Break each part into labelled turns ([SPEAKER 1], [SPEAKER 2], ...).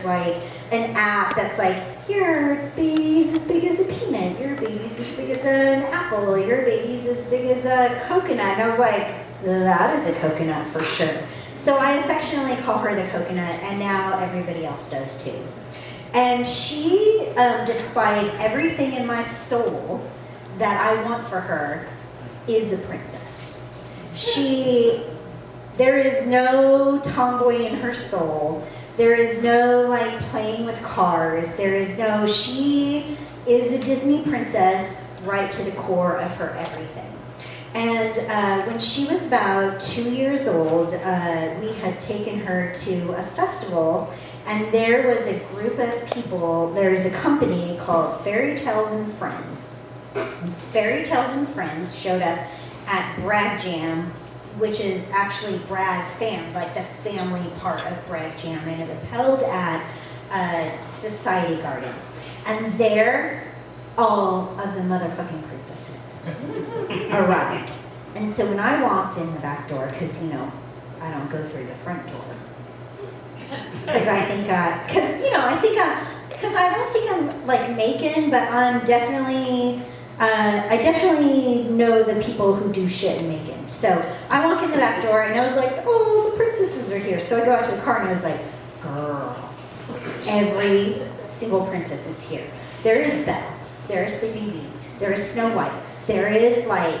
[SPEAKER 1] like an app that's like, your baby's as big as a peanut, your baby's as big as an apple, your baby's as big as a coconut. And I was like, that is a coconut for sure. So I affectionately call her the coconut, and now everybody else does too. And she, despite everything in my soul that I want for her, is a princess. There is no tomboy in her soul. There is no like playing with cars. She is a Disney princess right to the core of her everything. And when she was about 2 years old, we had taken her to a festival, and there was a group of people, there's a company called Fairy Tales and Friends. And Fairy Tales and Friends showed up at Bragg Jam, which is actually Bragg Fam, like the family part of Bragg Jam, and it was held at Society Garden. And there, all of the motherfucking princesses arrived. And so when I walked in the back door, because I don't go through the front door, because I don't think I'm like Macon, but I'm definitely. I definitely know the people who do shit in Macon. So I walk in the back door and I was like, oh, the princesses are here. So I go out to the car and I was like, girl, every single princess is here. There is Belle, there is Sleeping Beauty, there is Snow White, there is like,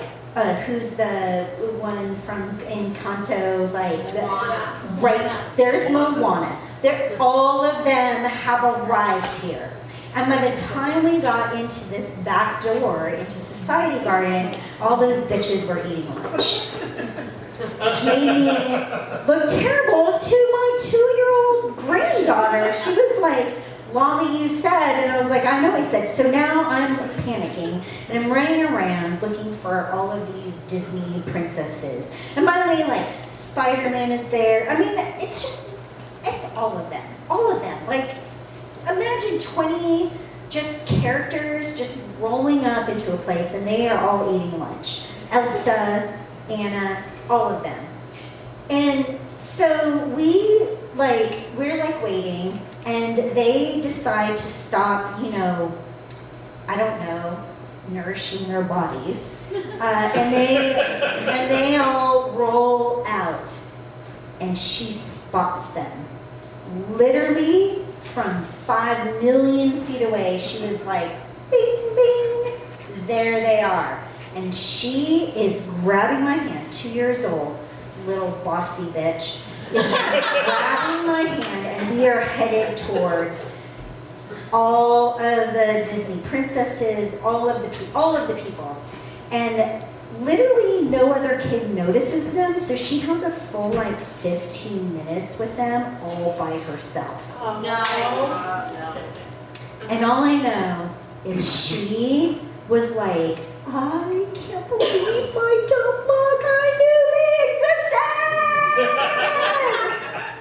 [SPEAKER 1] who's the one from Encanto, right, there's Moana. All of them have arrived here. And by the time we got into this back door, into Society Garden, all those bitches were eating lunch. Which made me look terrible to my 2-year-old granddaughter. She was like, Lolly, you said, and I was like, I know I said. So now I'm panicking, and I'm running around looking for all of these Disney princesses. And by the way, like, Spider-Man is there. I mean, it's all of them. All of them. Like, imagine 20 just characters just rolling up into a place and they are all eating lunch. Elsa, Anna, all of them. And so we're waiting, and they decide to stop, I don't know, nourishing their bodies. And they all roll out, and she spots them. Literally from 5 million feet away, she was like, bing, bing, there they are. And she is grabbing my hand, 2 years old, little bossy bitch, is grabbing my hand, and we are headed towards all of the Disney princesses, all of the people. And literally no other kid notices them, so she has a full 15 minutes with them all by herself.
[SPEAKER 2] Oh, no.
[SPEAKER 1] And all I know is she was like, I can't believe my dumb luck, I knew they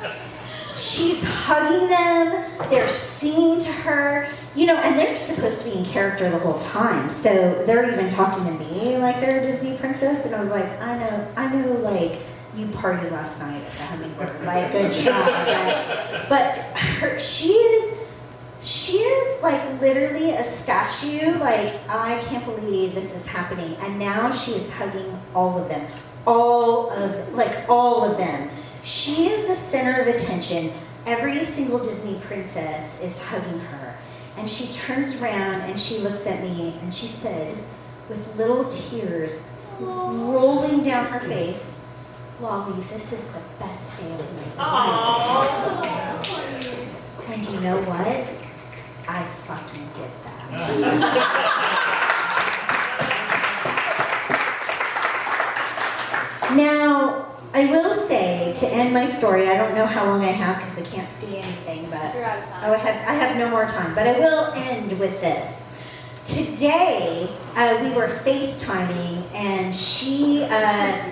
[SPEAKER 1] existed! She's hugging them, they're singing to her, and they're supposed to be in character the whole time, so they're even talking to me like they're a Disney princess, and I was like, I know, like, you partied last night at the Hummingbird, like, good job, but she is like literally a statue, like, I can't believe this is happening, and now she is hugging all of them, all of them. She is the center of attention. Every single Disney princess is hugging her. And she turns around and she looks at me and she said, with little tears rolling down her face, Lolly, this is the best day of my life. And you know what? I fucking did that. Now, I will say, to end my story, I don't know how long I have because I can't see anything, but
[SPEAKER 2] You're out of time.
[SPEAKER 1] I have no more time, but I will end with this. Today, we were FaceTiming, and she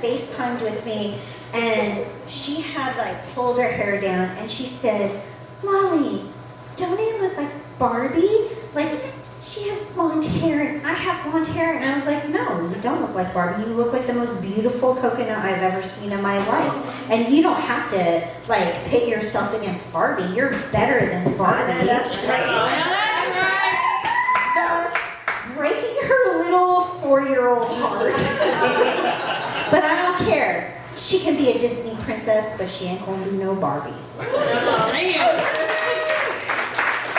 [SPEAKER 1] FaceTimed with me, and she had pulled her hair down, and she said, Lolly, don't I look like Barbie? Like, she has blonde hair, and I have blonde hair. And I was like, no, you don't look like Barbie. You look like the most beautiful coconut I've ever seen in my life. And you don't have to, like, pit yourself against Barbie. You're better than Barbie.
[SPEAKER 2] That's right.
[SPEAKER 1] Thus, breaking her little 4-year-old heart. But I don't care. She can be a Disney princess, but she ain't gonna be no Barbie.
[SPEAKER 3] Damn.